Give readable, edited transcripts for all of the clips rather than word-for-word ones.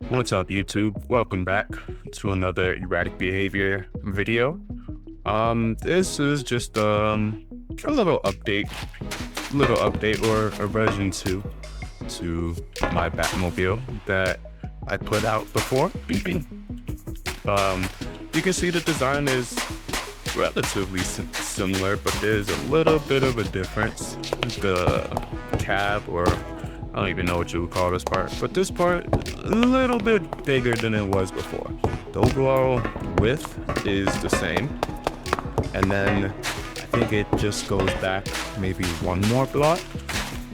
What's up, YouTube? Welcome back to another erratic behavior video. This is just a little update, or a version 2 to my Batmobile that I put out before. You can see the design is relatively similar, but there's a little bit of a difference. The cab, or I don't even know what you would call this part, but this part a little bit bigger than it was before. The overall width is the same, and then I think it just goes back maybe one more block.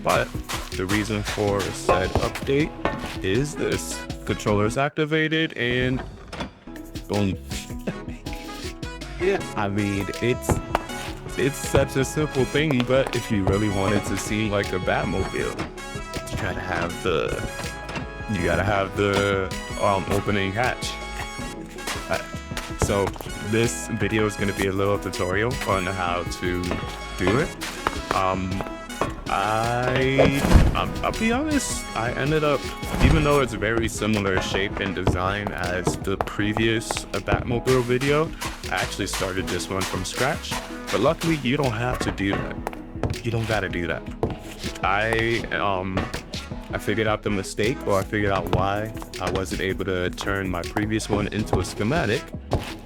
But the reason for said update is this: controller is activated and boom. Yeah, I mean, it's such a simple thing, but if you really wanted to see like a Batmobile, you gotta have the opening hatch. So this video is gonna be a little tutorial on how to do it. I'll be honest, I ended up, even though it's very similar shape and design as the previous Batmobile video, I actually started this one from scratch. But luckily, you don't have to do that. You don't gotta do that. I figured out the mistake, or I figured out why I wasn't able to turn my previous one into a schematic,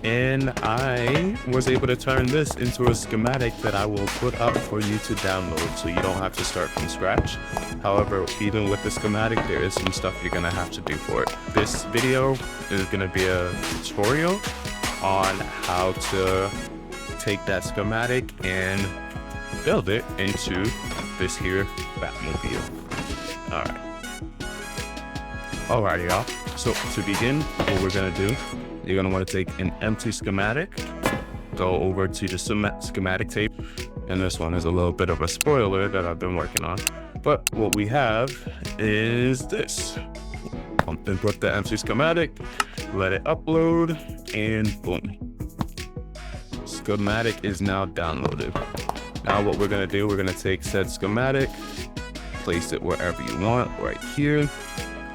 and I was able to turn this into a schematic that I will put up for you to download, so you don't have to start from scratch. However, even with the schematic, there is some stuff you're gonna have to do for it. This video is gonna be a tutorial on how to take that schematic and build it into this here Batmobile. Alright, y'all. So to begin, what we're gonna do, you're gonna want to take an empty schematic, go over to the schematic tape, and this one is a little bit of a spoiler that I've been working on. But what we have is this. Input the empty schematic, let it upload, and boom. Schematic is now downloaded. Now what we're gonna do, we're gonna take said schematic, place it wherever you want, right here.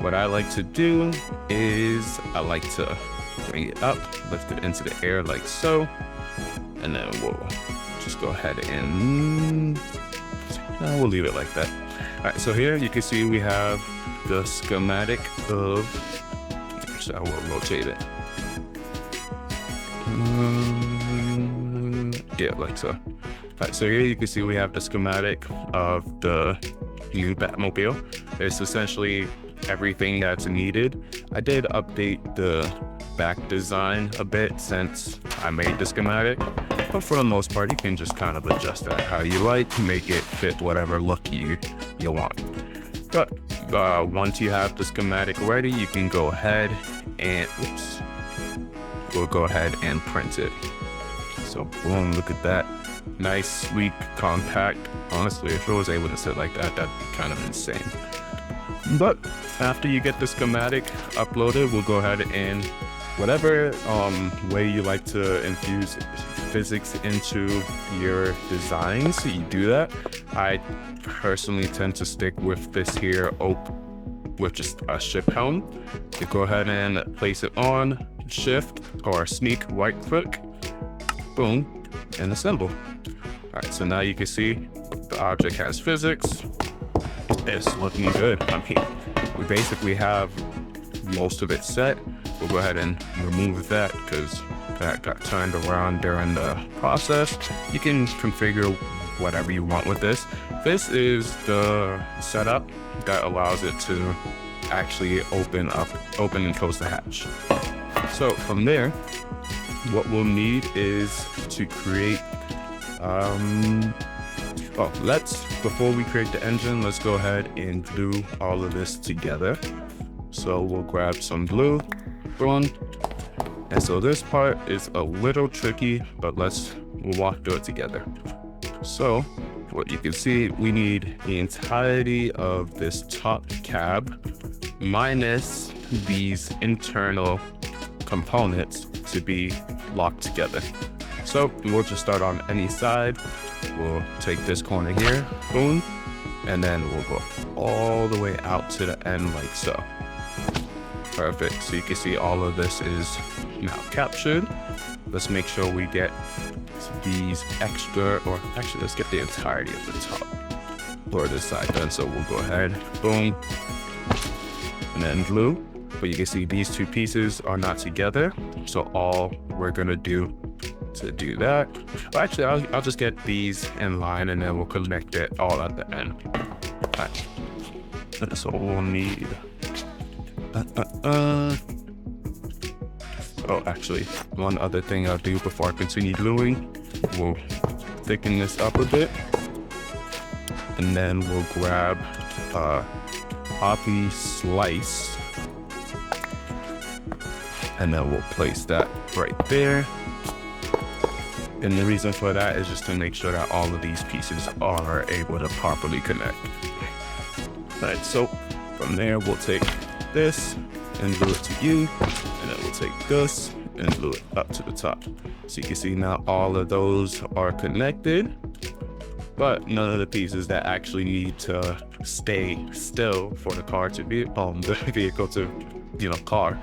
What I like to do is I like to bring it up, lift it into the air like so, and then we'll just go ahead and we'll leave it like that. All right, so here you can see we have the schematic of, actually I will rotate it. Yeah, like so. All right, so here you can see we have the schematic of the new Batmobile. It's essentially everything that's needed. I did update the back design a bit since I made the schematic, but for the most part, you can just kind of adjust that how you like to make it fit whatever look you want. But once you have the schematic ready, you can go ahead and, we'll go ahead and print it. So boom, look at that. Nice, sleek, compact. Honestly, if it was able to sit like that, that'd be kind of insane. But after you get the schematic uploaded, we'll go ahead and whatever way you like to infuse physics into your designs, you do that. I personally tend to stick with this here with just a ship helm. You go ahead and place it on, shift or sneak right click, boom, and assemble. All right, so now you can see the object has physics. It's looking good. I mean, we basically have most of it set. We'll go ahead and remove that because that got turned around during the process. You can configure whatever you want with this. This is the setup that allows it to actually open and close the hatch. So from there, what we'll need is to create before we create the engine, let's go ahead and glue all of this together. So we'll grab some glue, boom. And so this part is a little tricky, but we'll walk through it together. So what you can see, we need the entirety of this top cab minus these internal components to be locked together. So we'll just start on any side. We'll take this corner here, boom, and then we'll go all the way out to the end like so. Perfect. So you can see all of this is now captured. Let's make sure we get these extra, or actually let's get the entirety of the top or this side done. So we'll go ahead, boom, and then glue. But you can see these two pieces are not together. So all we're gonna do to do that, well, actually I'll just get these in line and then we'll connect it all at the end. All right. So we'll need oh, actually, one other thing I'll do before I continue gluing, we'll thicken this up a bit, and then we'll grab a poppy slice, and then we'll place that right there. And the reason for that is just to make sure that all of these pieces are able to properly connect. All right, so from there, we'll take this and glue it to you, and then we'll take this and glue it up to the top. So you can see now all of those are connected, but none of the pieces that actually need to stay still for the car to be, the vehicle to, car,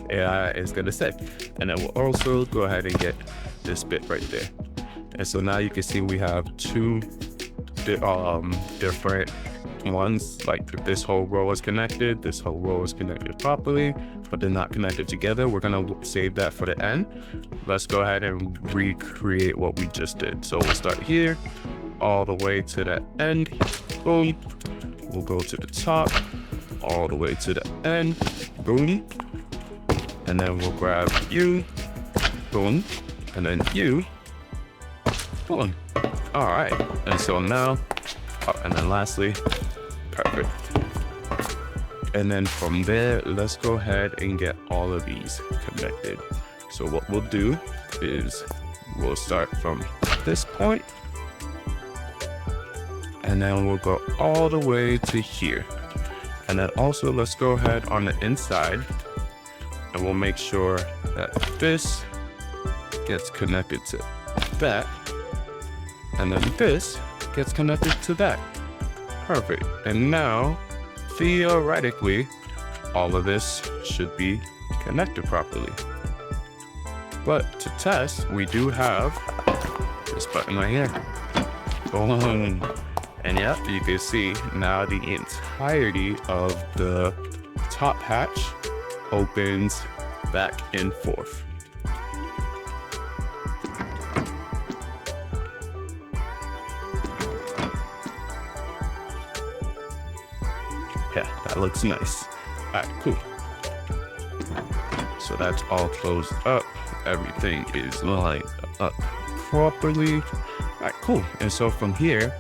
is gonna stay. And then we'll also go ahead and get this bit right there. And so now you can see we have two different ones, like this whole row is connected, this whole row is connected properly, but they're not connected together. We're gonna save that for the end. Let's go ahead and recreate what we just did. So we'll start here all the way to the end, boom. We'll go to the top all the way to the end, boom. And then we'll grab you, boom, and then you, boom. All right, and so now, and then lastly, perfect. And then from there, let's go ahead and get all of these connected. So what we'll do is we'll start from this point, and then we'll go all the way to here. And then also let's go ahead on the inside, and we'll make sure that this gets connected to that, and then this gets connected to that. Perfect. And now, theoretically, all of this should be connected properly. But to test, we do have this button right here. Boom. And yeah, you can see now the entirety of the top hatch opens back and forth. Yeah, that looks nice. All right, cool. So that's all closed up. Everything is lined up properly. All right, cool. And so from here,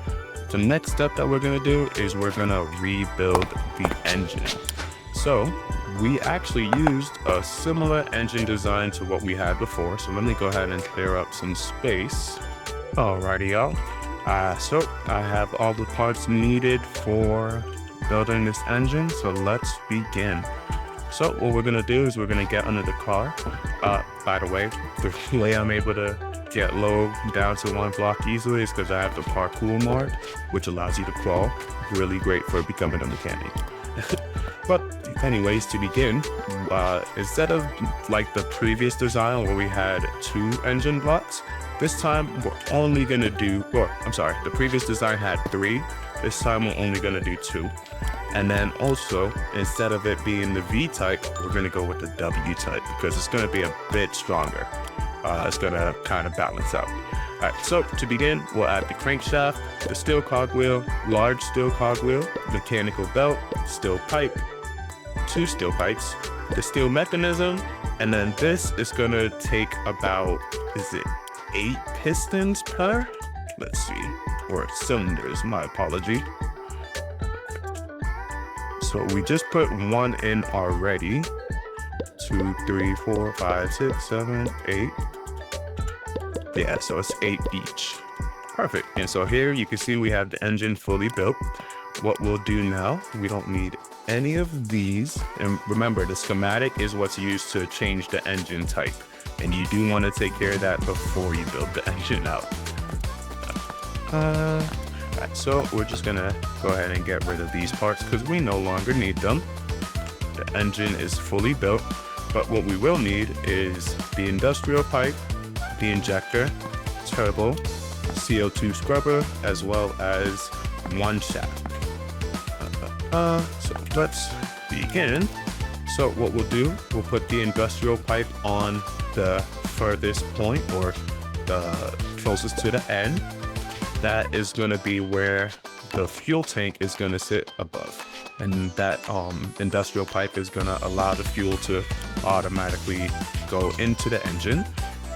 the next step that we're gonna do is we're gonna rebuild the engine. So we actually used a similar engine design to what we had before. So let me go ahead and clear up some space. Alrighty, y'all. So I have all the parts needed for building this engine, so let's begin. So what we're gonna do is we're gonna get under the car. By the way, the way I'm able to get low down to one block easily is because I have the parkour mod, which allows you to crawl. Really great for becoming a mechanic. But anyways, to begin, instead of like the previous design where we had 2 engine blocks, this time we're only gonna do, the previous design had 3. This time we're only gonna do 2. And then also, instead of it being the V type, we're gonna go with the W type because it's gonna be a bit stronger. It's gonna kind of balance out. All right, so to begin, we'll add the crankshaft, the steel cogwheel, large steel cogwheel, mechanical belt, steel pipe, 2 steel pipes, the steel mechanism, and then this is gonna take about, 8 pistons per? Let's see, or cylinders, my apology. So we just put 1 in already. 2, 3, 4, 5, 6, 7, 8. Yeah, so it's 8 each. Perfect. And so here you can see we have the engine fully built. What we'll do now, we don't need any of these. And remember, the schematic is what's used to change the engine type. And you do want to take care of that before you build the engine out. Alright, so we're just gonna go ahead and get rid of these parts because we no longer need them. the engine is fully built. But what we will need is the industrial pipe, the injector, turbo, CO2 scrubber, as well as one shaft. So let's begin. So what we'll do, we'll put the industrial pipe on the furthest point, or the closest to the end. That is going to be where the fuel tank is going to sit above. And that industrial pipe is going to allow the fuel to automatically go into the engine.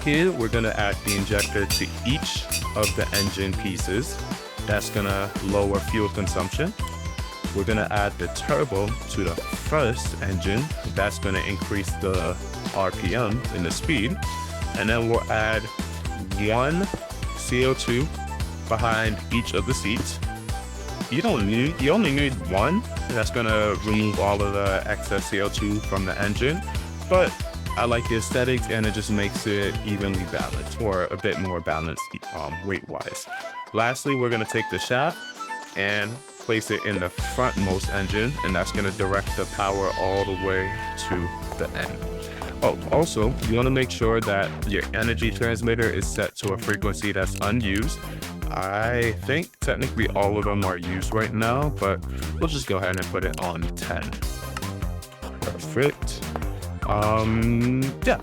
Here, we're going to add the injector to each of the engine pieces. That's going to lower fuel consumption. We're going to add the turbo to the first engine. That's going to increase the RPM and the speed. And then we'll add one CO2 behind each of the seats. You only need one. That's going to remove all of the excess CO2 from the engine. But I like the aesthetics, and it just makes it evenly balanced, or a bit more balanced weight-wise. Lastly, we're going to take the shaft and place it in the frontmost engine, and that's going to direct the power all the way to the end. Oh, also, you want to make sure that your energy transmitter is set to a frequency that's unused. I think technically all of them are used right now, but we'll just go ahead and put it on 10. Perfect. Yeah.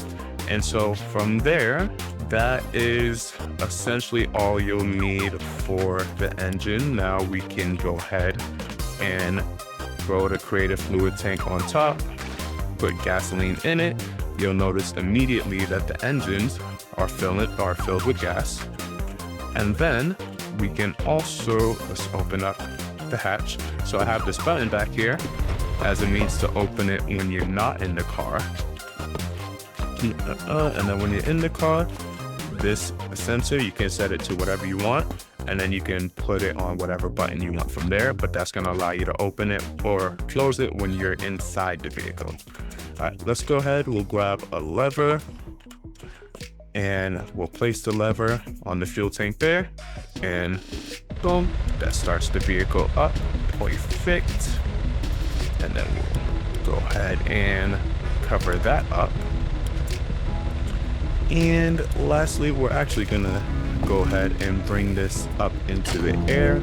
And so from there, that is essentially all you'll need for the engine. Now we can go ahead and throw the creative fluid tank on top, put gasoline in it. You'll notice immediately that the engines are filled with gas. And then we can also, let's open up the hatch. So I have this button back here as a means to open it when you're not in the car. And then when you're in the car, this sensor, you can set it to whatever you want, and then you can put it on whatever button you want from there, but that's going to allow you to open it or close it when you're inside the vehicle. All right, let's go ahead. We'll grab a lever, and we'll place the lever on the fuel tank there, and boom, that starts the vehicle up. Perfect. And then we'll go ahead and cover that up. And lastly, we're actually gonna go ahead and bring this up into the air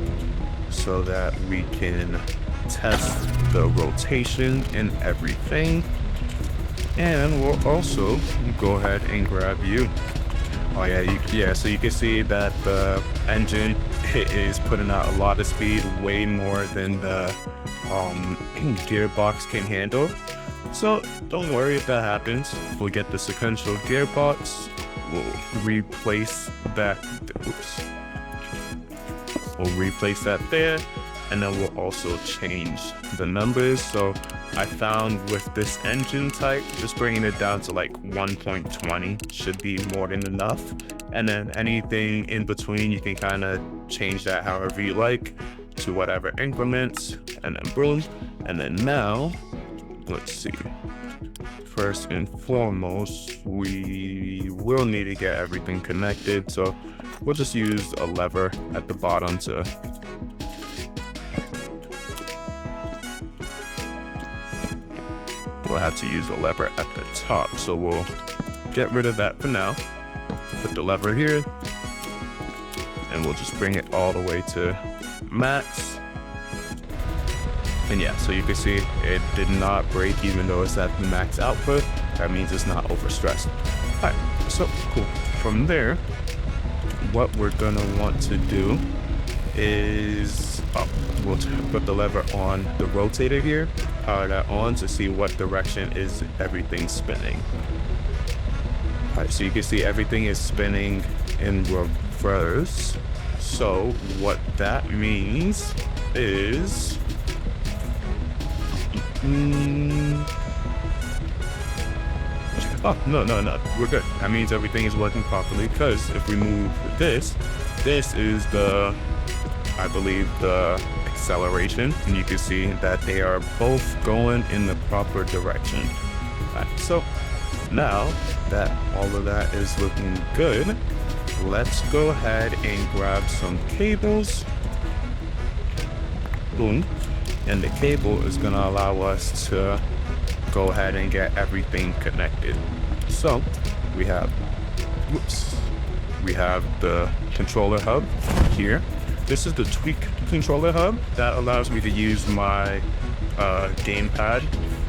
so that we can test the rotation and everything. And we'll also go ahead and grab you. Oh yeah, so you can see that the engine is putting out a lot of speed, way more than the gearbox can handle. So don't worry if that happens. We'll get the sequential gearbox. We'll replace that. Oops. We'll replace that there, and then we'll also change the numbers. So I found with this engine type, just bringing it down to like 1.20 should be more than enough. And then anything in between, you can kind of change that however you like to whatever increments, and then boom. And then now, let's see. First and foremost, we will need to get everything connected. So we'll just use a lever at the bottom to we'll have to use a lever at the top. So we'll get rid of that for now. Put the lever here, and we'll just bring it all the way to max. And yeah, so you can see it did not break even though it's at the max output. That means it's not overstressed. All right, so cool. From there, what we're gonna want to do is, we'll put the lever on the rotator here, power that on to see what direction is everything spinning. All right, so you can see everything is spinning in reverse. So what that means is, oh, no, we're good. That means everything is working properly, because if we move this is the, I believe, the acceleration, and you can see that they are both going in the proper direction. All right, so now that all of that is looking good, let's go ahead and grab some cables. Boom. And the cable is going to allow us to go ahead and get everything connected. So we have, we have the controller hub here. This is the tweak controller hub that allows me to use my gamepad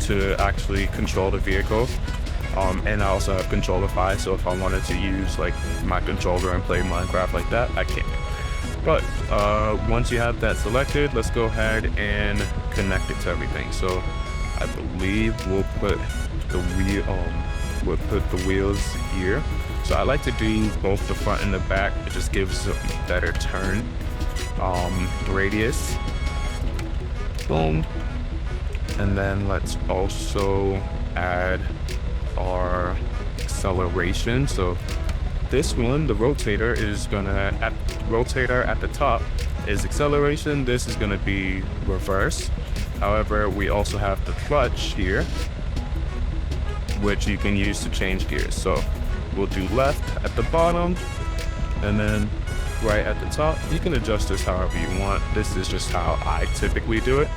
to actually control the vehicle. And I also have controller 5, so if I wanted to use like my controller and play Minecraft like that, I can. But once you have that selected, let's go ahead and connect it to everything. So I believe we'll put the wheels here. So I like to do both the front and the back. It just gives a better turn radius. Boom. And then let's also add our acceleration. So this one, the rotator, is gonna, rotator at the top is acceleration. This is gonna be reverse. However, we also have the clutch here, which you can use to change gears. So we'll do left at the bottom and then right at the top. You can adjust this however you want. This is just how I typically do it.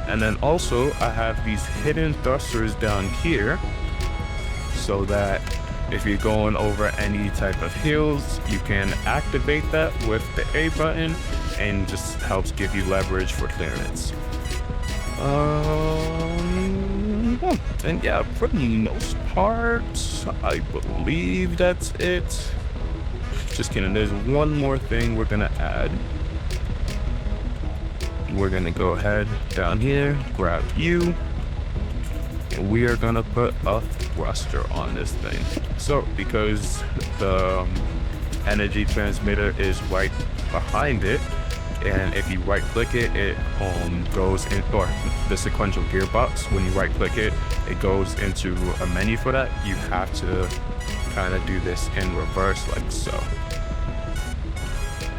And then also I have these hidden thrusters down here so that if you're going over any type of hills, you can activate that with the A button and just helps give you leverage for clearance. And yeah, for the most part, I believe that's it. Just kidding, there's one more thing we're gonna add. We're gonna go ahead down here, grab U, and we are gonna put a thruster on this thing. So because the energy transmitter is right behind it, and if you right click it, it goes in, or the sequential gearbox, when you right click it, it goes into a menu for that. You have to kind of do this in reverse like so.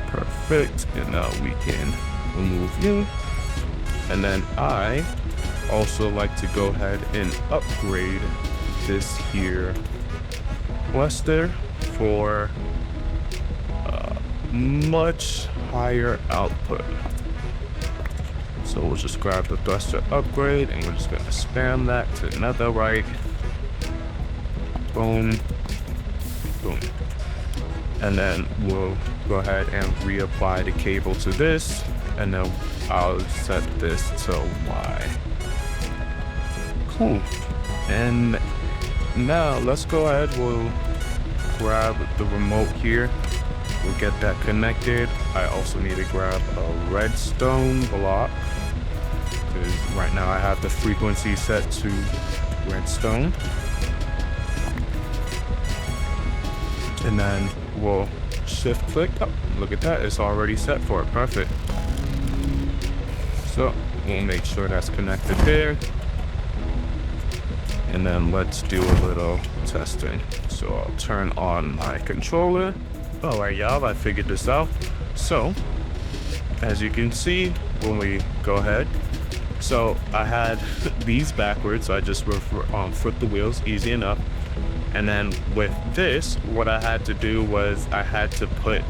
Perfect, and now we can remove you. And then I also like to go ahead and upgrade this here cluster for much higher output. So we'll just grab the thruster upgrade and we're just gonna spam that to another right. Boom, boom. And then we'll go ahead and reapply the cable to this, and then I'll set this to Y. Cool. And now let's go ahead, we'll grab the remote here. We'll get that connected. I also need to grab a redstone block because right now I have the frequency set to redstone. And then we'll shift click. Oh, look at that, it's already set for it. Perfect. So we'll make sure that's connected there. And then let's do a little testing. So I'll turn on my controller. All right, y'all, I figured this out. So as you can see, when we go ahead, so I had these backwards, so I just flip the wheels, easy enough. And then with this, what I had to do was I had to put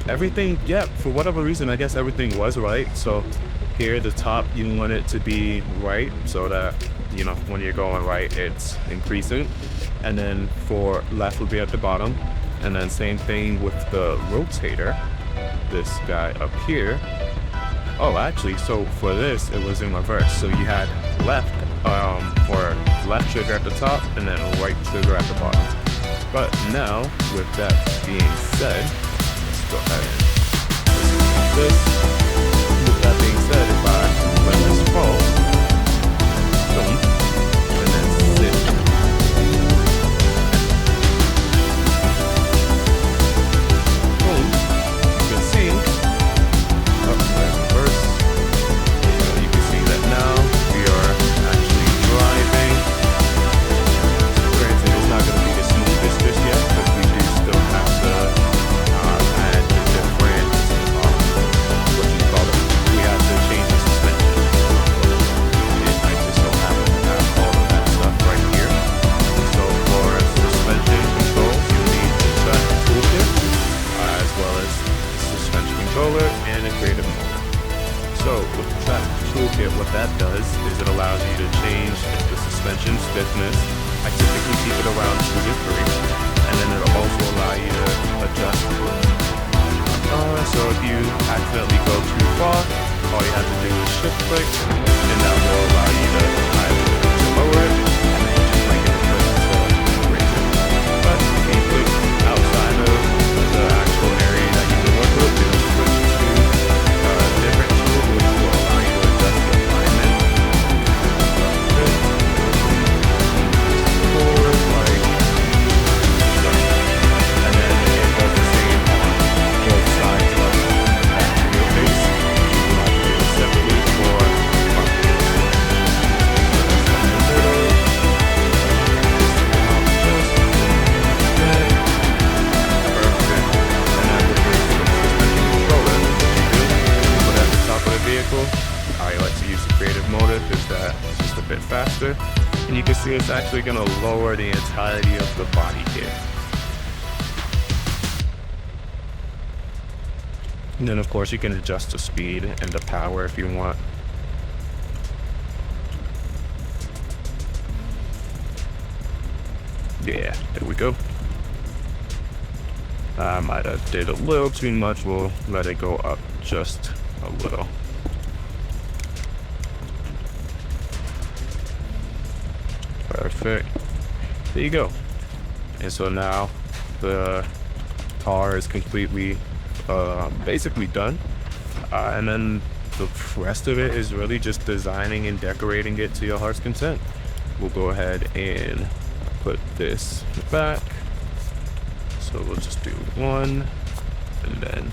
everything, yeah, for whatever reason, I guess everything was right. So here at the top, you want it to be right so that, you know, when you're going right, it's increasing. And then for left would be at the bottom. And then same thing with the rotator, this guy up here. Oh, actually, so for this, it was in reverse. So you had left for left trigger at the top and then right trigger at the bottom. But now, with that being said, let's go ahead and this. With that being said, if I let this fall, boom, and then sit. Boom, you can see, reverse. You can see that now we are actually driving. Granted, it's not going to be the smoothest just yet, but we do still have to add the different what you engine stiffness. I typically keep it around 2 to 3, and then it'll also allow you to adjust. So if you accidentally go too far, all you have to do is shift click, and that will allow you to either lower it, and then just bring it to raise it. But if you click outside of the actual area that you can work with, it'll switch to a different tool, which will allow you to adjust the alignment. Forward, like so. And then it does the same on both sides of that wheelbase. You have to do it separately for front wheels. I like to use the creative mode because that's just a bit faster, and you can see it's actually going to lower the entirety of the body kit. And then of course you can adjust the speed and the power if you want. Yeah, there we go. I might have did a little too much. We'll let it go up just a little. Perfect. There you go. And so now the car is completely basically done, and then the rest of it is really just designing and decorating it to your heart's content. We'll go ahead and put this back. So we'll just do 1 and then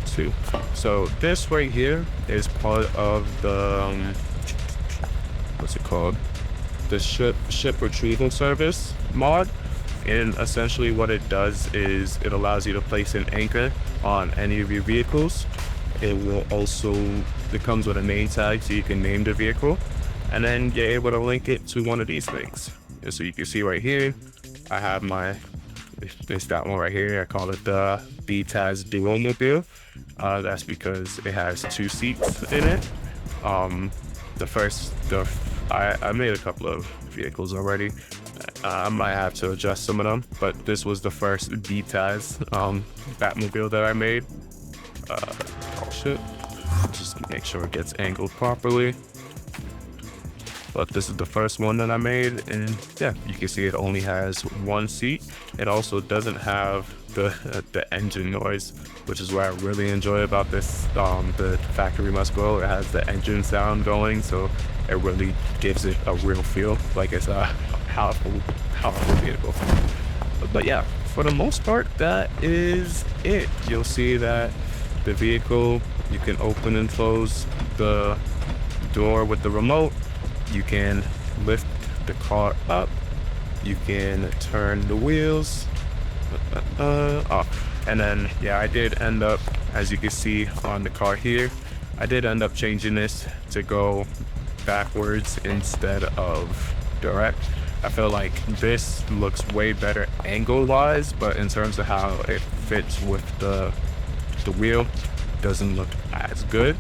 2. So this right here is part of the what's it called, the ship retrieval service mod. And essentially what it does is it allows you to place an anchor on any of your vehicles. It will also, it comes with a name tag so you can name the vehicle, and then you're able to link it to one of these things. And so you can see right here, I have it's that one right here. I call it the BTAS Duomobile. That's because it has 2 seats in it. I made a couple of vehicles already. I might have to adjust some of them, but this was the first BTAS Batmobile that I made. Oh shit. Just make sure it gets angled properly. But this is the first one that I made, and yeah, you can see it only has 1 seat. It also doesn't have the engine noise, which is what I really enjoy about this. The factory must go. It has the engine sound going, so it really gives it a real feel, like it's a powerful vehicle. But yeah, for the most part, that is it. You'll see that the vehicle, you can open and close the door with the remote. You can lift the car up. You can turn the wheels. And then yeah, I did end up, as you can see on the car here, I did end up changing this to go backwards instead of direct. I feel like this looks way better angle wise, but in terms of how it fits with the wheel, doesn't look as good.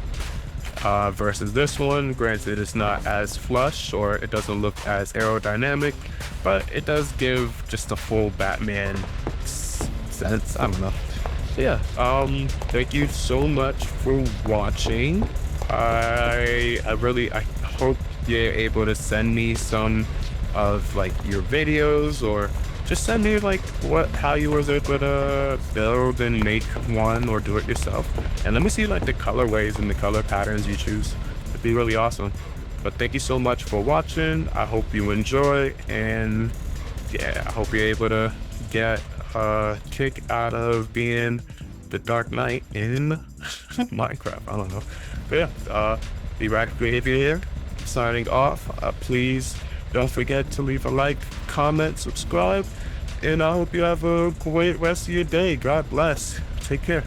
Versus this one, granted it's not as flush, or it doesn't look as aerodynamic, but it does give just a full Batman sense. I don't know. So yeah, thank you so much for watching. I hope you're able to send me some of like your videos, or just send me like how you was able to build and make one or do it yourself, and let me see like the colorways and the color patterns you choose. It'd be really awesome. But thank you so much for watching. I hope you enjoy, and yeah, I hope you're able to get a kick out of being the Dark Knight in Minecraft. I don't know. But yeah, be right here, signing off. Please don't forget to leave a like, comment, subscribe, and I hope you have a great rest of your day. God bless. Take care.